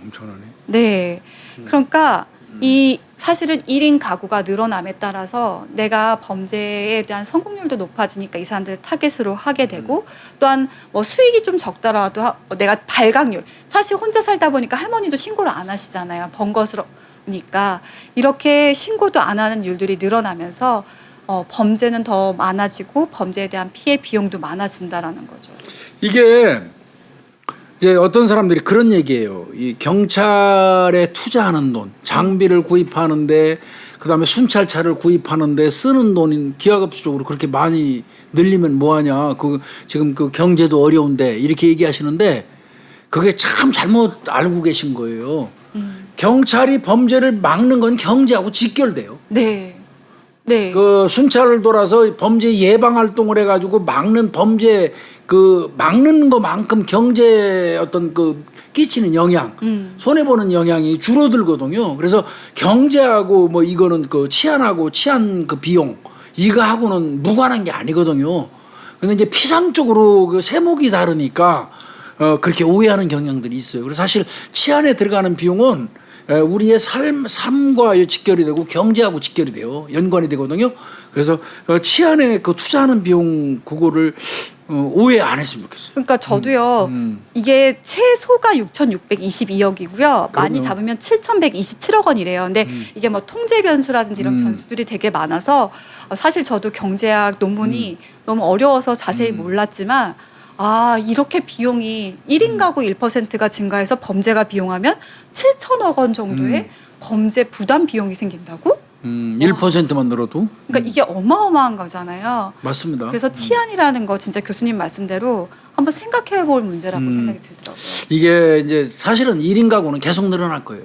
엄청나네. 네. 그러니까 이 사실은 1인 가구가 늘어남에 따라서 내가 범죄에 대한 성공률도 높아지니까 이 사람들을 타겟으로 하게 되고 또한 뭐 수익이 좀 적더라도 내가 발각률 사실 혼자 살다 보니까 할머니도 신고를 안 하시잖아요. 번거스러우니까 이렇게 신고도 안 하는 일들이 늘어나면서 범죄는 더 많아지고 범죄에 대한 피해 비용도 많아진다라는 거죠. 이게 이제 어떤 사람들이 그런 얘기예요. 이 경찰에 투자하는 돈, 장비를 구입하는데 그다음에 순찰차를 구입하는데 쓰는 돈이 기하급수적으로 그렇게 많이 늘리면 뭐하냐. 지금 그 경제도 어려운데 이렇게 얘기하시는데 그게 참 잘못 알고 계신 거예요. 경찰이 범죄를 막는 건 경제하고 직결돼요. 네. 네. 그 순찰을 돌아서 범죄 예방 활동을 해가지고 막는 범죄 막는 것만큼 경제 어떤 끼치는 영향, 손해 보는 영향이 줄어들거든요. 그래서 경제하고 뭐 이거는 치안하고 치안 비용 이거하고는 무관한 게 아니거든요. 근데 이제 피상적으로 세목이 다르니까 그렇게 오해하는 경향들이 있어요. 그래서 사실 치안에 들어가는 비용은 우리의 삶과 직결이 되고 경제하고 직결이 돼요. 연관이 되거든요. 그래서 치안에 투자하는 비용 그거를 오해 안 했으면 좋겠어요. 그러니까 저도요. 이게 최소가 6,622억이고요. 많이 그럼요. 잡으면 7,127억 원이래요. 근데 이게 뭐 통제 변수라든지 이런 변수들이 되게 많아서 사실 저도 경제학 논문이 너무 어려워서 자세히 몰랐지만 이렇게 비용이 1인 가구 1%가 증가해서 범죄가 비용하면 7천억 원 정도의 범죄 부담 비용이 생긴다고? 1%만 늘어도? 그러니까 이게 어마어마한 거잖아요. 맞습니다. 그래서 치안이라는 거 진짜 교수님 말씀대로 한번 생각해 볼 문제라고 생각이 들더라고요. 이게 이제 사실은 1인 가구는 계속 늘어날 거예요.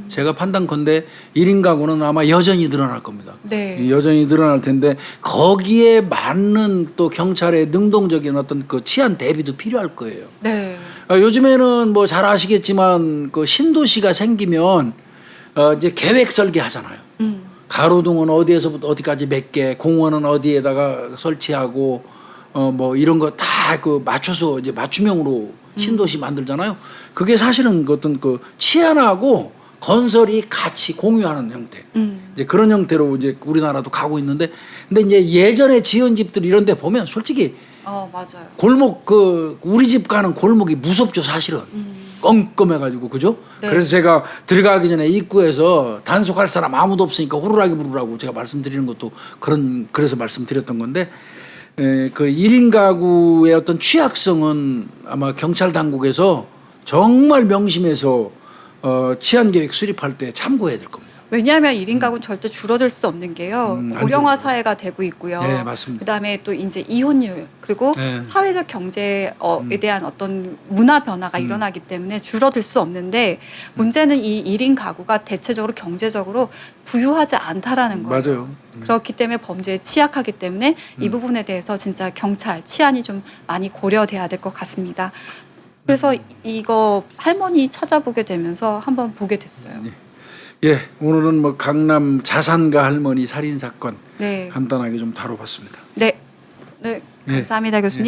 제가 판단컨대 1인 가구는 아마 여전히 늘어날 겁니다. 네. 여전히 늘어날 텐데 거기에 맞는 또 경찰의 능동적인 어떤 그 치안 대비도 필요할 거예요. 네. 요즘에는 뭐 잘 아시겠지만 그 신도시가 생기면 이제 계획 설계하잖아요. 가로등은 어디에서부터 어디까지 몇 개, 공원은 어디에다가 설치하고 뭐 이런 거 다 그 맞춰서 이제 맞춤형으로 신도시 만들잖아요. 그게 사실은 어떤 그 치안하고 건설이 같이 공유하는 형태. 이제 그런 형태로 이제 우리나라도 가고 있는데, 근데 이제 예전에 지은 집들 이런 데 보면 솔직히 맞아요. 골목 우리 집 가는 골목이 무섭죠, 사실은. 껌껌해가지고, 그죠? 네. 그래서 제가 들어가기 전에 입구에서 단속할 사람 아무도 없으니까 호루라기 부르라고 제가 말씀드리는 것도 그래서 말씀드렸던 건데, 그 1인 가구의 어떤 취약성은 아마 경찰 당국에서 정말 명심해서 치안 계획 수립할 때 참고해야 될 겁니다. 왜냐하면 1인 가구는 절대 줄어들 수 없는 게요. 고령화 사회가 되고 있고요. 네, 맞습니다. 그다음에 또 이제 이혼율 그리고 네. 사회적 경제에 대한 어떤 문화 변화가 일어나기 때문에 줄어들 수 없는데 문제는 이 1인 가구가 대체적으로 경제적으로 부유하지 않다라는 거예요. 맞아요. 그렇기 때문에 범죄에 취약하기 때문에 이 부분에 대해서 진짜 경찰 치안이 좀 많이 고려돼야 될 것 같습니다. 그래서 이거 할머니 찾아보게 되면서 한번 보게 됐어요. 예, 오늘은 뭐 강남 자산가 할머니 살인 사건 네. 간단하게 좀 다뤄봤습니다. 네. 감사합니다, 교수님.